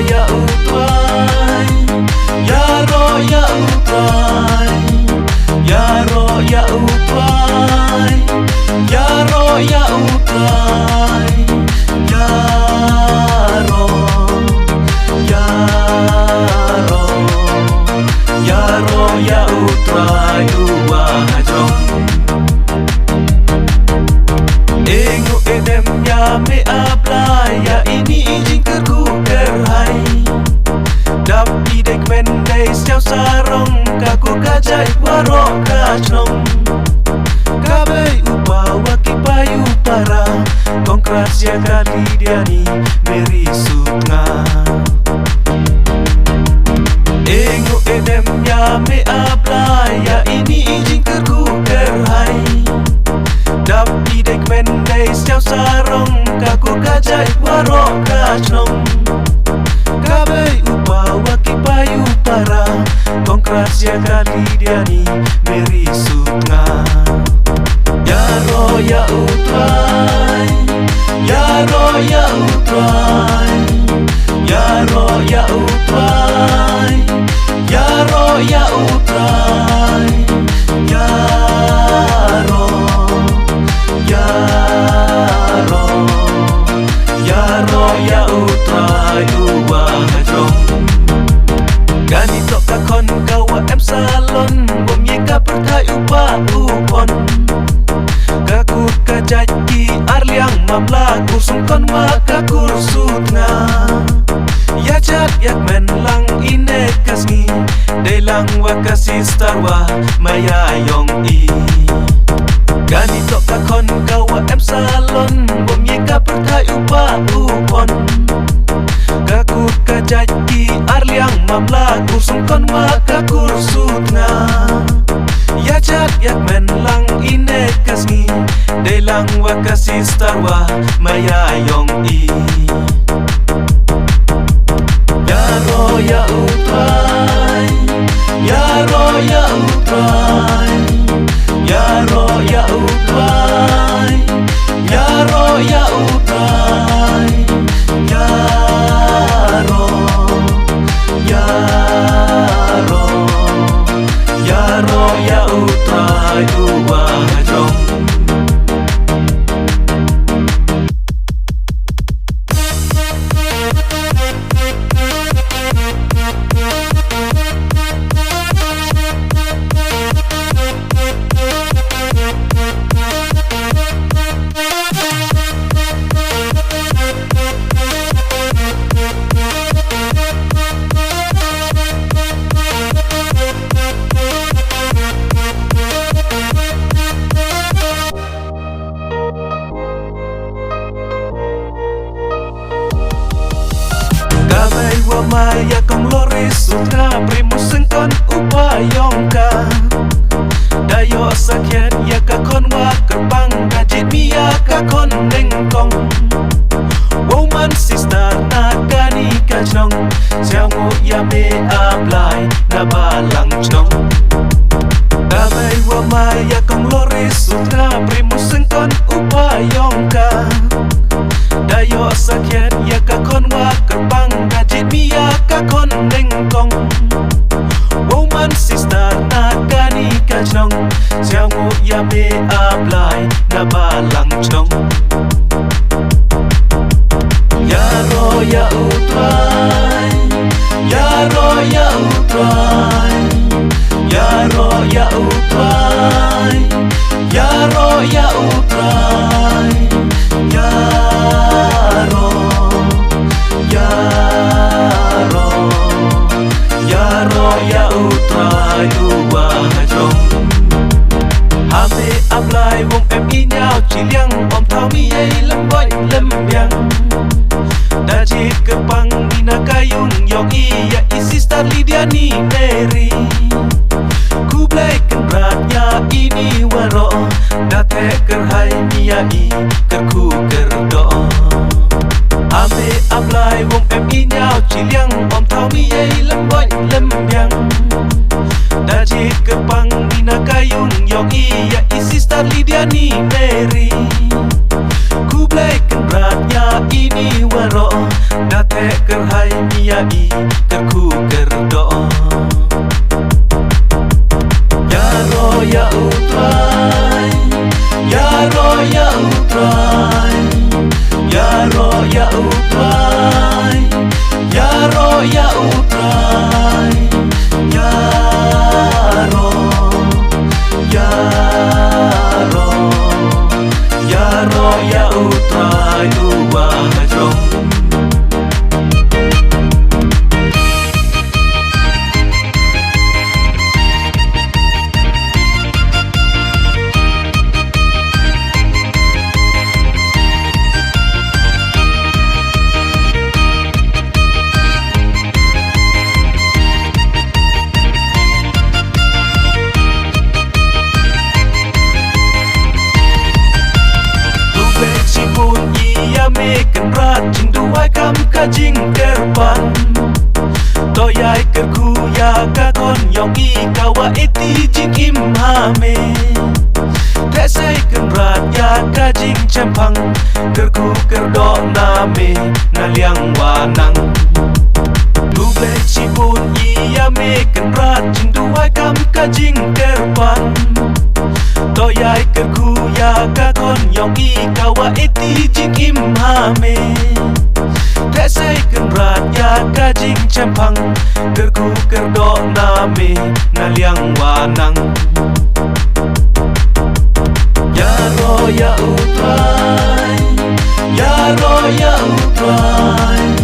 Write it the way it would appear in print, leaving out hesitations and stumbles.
ya utrai, ya ro ya utrai, ya ro ya utrai, ya ro ya utrai, ya ro, ya ro, ya ro ya utrai dua hajong. Engo edem ya me apply ya ini izin kerku kerhai. Dap idek mendai siau sarong kaku kajai warok kacong. Kabai upa waki payu para kongkras ya kali diani meri sutnga. Engo edem ya me apply ya ini izin kerku kerhai. Dap idek mendai siau sarong kaku kajai warok kacong. Kabai upa waki payu para kongkras ya kali diani meri sutnga. Ya ro ya utrai, ya ro ya utrai, ya ro ya utrai, ya ro ya utrai, ya ro, ya ro, ya ro ya utrai dua hajong. Gani tok kakon kawa em salon bom ye ka perkai upa upon. Kakur kajaji arliang mamla kursung kon maka kursutna. Ya jat yak men lang ine kasngi delang wakasi starwa maya yong i. Gani tok kakon kawa em salon bom ye ka perkai upa upon. Kakur kajaji arliang mamla kursung kon maka kursutna. Ya jat yak men lang ine kasngi delang wakasi starwa maya yong i. Ya ro ya utrai, ya ro ya utrai, ya ro ya utrai, ya ro ya utrai, ya ro, ya ro, ya ro ya utrai dua hajong. Maya kong loris suka primus sengkon upayongka. Dayo sakyan ya kakon wa kerpang gajit miya kakon nengkong. Woman sister nakani kacong siamu ya me apply na balang chong. Kabay wa maya kong loris suka primus sengkon upayongka. Dayo sakyan ya kakon wa kerpang gajit miya kakon nengkong. Woman sister nakani kacong siamu ya me apply na balang chong. Ya ro ya utrai, ya ro ya utrai, ya ro ya utrai, ya ro ya utrai, ya ro, ya ro, ya ro ya utrai dua hajong. Hame apply wong em i nhau chỉ liang om thao mi ye lem boy lem biang. Daji kepang nina kayung yong iya isi star Lydia ni Mary. Ku blaiken ratnya ini waro date kerhai mia i kerku kerdo. Ame apply wong em i nhau chỉ liang om thao mi ye lem boy lem biang. Daji kepang nina kayung yong iya isi star Lydia ni Mary. Ku blaiken ratnya ini waro ro date kerhai miai kerku kerdo ya ro ya utrai ya ro ya utrai ya ro ya utrai ya ro ya utrai ya ro ya ro ya ro ya utrai uwa hajong Mekan rat jing duai kam ka jing kerpan to yai kerku ya ka kon yong i kawa eti jing im ha me te sai kan rat ya ka jing champang kerku kerdo na me na liang wanang du ble chi bun i ya mekan rat jing duai kam ka jing kerpan to yai kerku ya ka kon yong i kawa eti jing im ha me te sai kan rat ya ka jing champang kerku kerdo na me na liang wanang ya ro ya utrai ya ro ya utrai